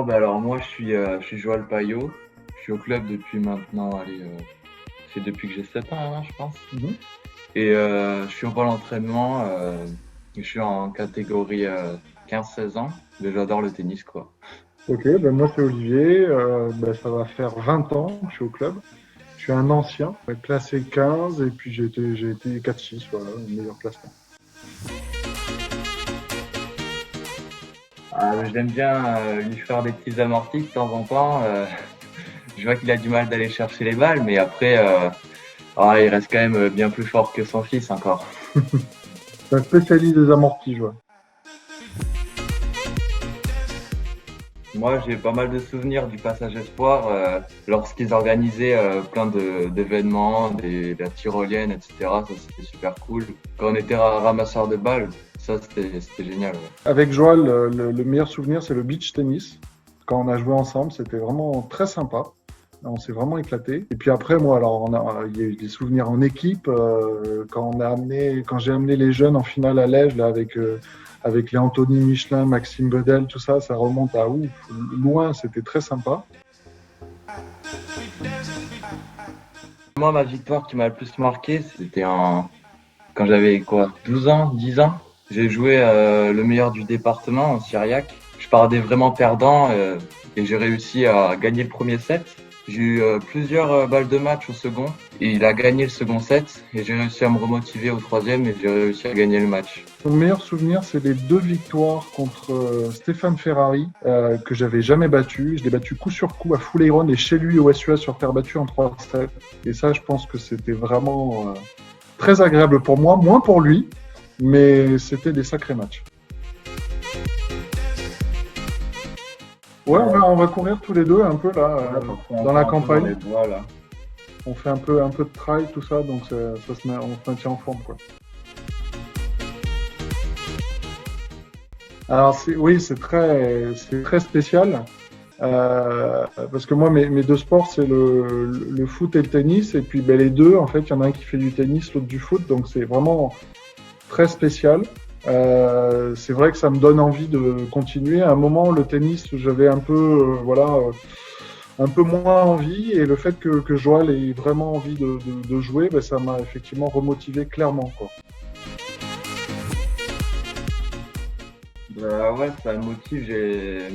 Alors moi je suis Joël Payot, je suis au club depuis maintenant, allez, c'est depuis que j'ai 7 ans hein, je pense. Mhm. Et je suis au pôle entraînement, je suis en catégorie 15-16 ans, mais j'adore le tennis quoi. Ok, ben moi c'est Olivier, ça va faire 20 ans que je suis au club. Je suis un ancien, classé 15 et puis j'ai été 4-6, voilà, le meilleur classement. Je l'aime bien lui faire des petits amortis de temps en temps. Je vois qu'il a du mal d'aller chercher les balles, mais après, il reste quand même bien plus fort que son fils encore. C'est un spécialiste des amortis, je vois. Moi, j'ai pas mal de souvenirs du passage espoir lorsqu'ils organisaient d'événements, la tyrolienne, etc. Ça, c'était super cool. Quand on était ramasseur de balles, ça, c'était génial. Ouais. Avec Joël, le meilleur souvenir, c'est le beach tennis. Quand on a joué ensemble, c'était vraiment très sympa. On s'est vraiment éclaté. Et puis après, moi, alors, il y a eu des souvenirs en équipe. Quand j'ai amené les jeunes en finale à Lège, là, avec les Anthony Michelin, Maxime Bedel, tout ça, ça remonte à ouf, loin. C'était très sympa. Moi, ma victoire qui m'a le plus marqué, quand j'avais quoi, 12 ans, 10 ans. J'ai joué le meilleur du département en Syriac. Je partais vraiment perdant et j'ai réussi à gagner le premier set. J'ai eu plusieurs balles de match au second et il a gagné le second set et j'ai réussi à me remotiver au troisième et j'ai réussi à gagner le match. Mon meilleur souvenir, c'est les deux victoires contre Stéphane Ferrari, que j'avais jamais battu. Je l'ai battu coup sur coup à Full Iron et chez lui au SUA sur terre battue en 3-7. Et ça, je pense que c'était vraiment très agréable pour moi, moins pour lui, mais c'était des sacrés matchs. Ouais, on va courir tous les deux un peu là, dans la campagne. Voilà. On fait un peu de trail, tout ça, donc on se maintient en forme, quoi. Alors oui, c'est très spécial. Parce que moi, mes deux sports, c'est le foot et le tennis. Et puis, les deux, en fait, il y en a un qui fait du tennis, l'autre du foot. Donc, c'est vraiment très spécial. C'est vrai que ça me donne envie de continuer. À un moment, le tennis, j'avais un peu, un peu moins envie. Et le fait que Joël ait vraiment envie de jouer, ça m'a effectivement remotivé clairement, quoi. Ouais, ça me motive.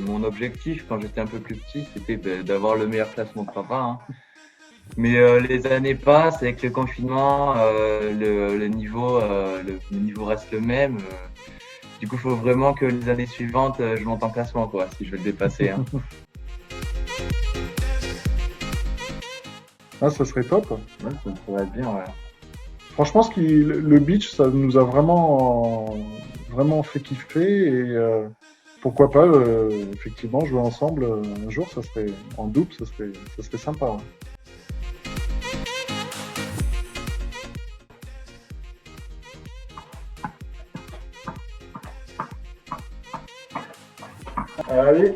Mon objectif quand j'étais un peu plus petit, c'était d'avoir le meilleur classement de papa. Hein. Mais les années passent avec le confinement, le niveau reste le même. Du coup, il faut vraiment que les années suivantes, je monte en classement, quoi, si je veux le dépasser. Hein. Ah, ça serait top. Ouais, ça pourrait être bien, ouais. Franchement, le beach, ça nous a vraiment fait kiffer et pourquoi pas, effectivement, jouer ensemble un jour, ça serait en double, ça serait sympa. Ouais. Allez,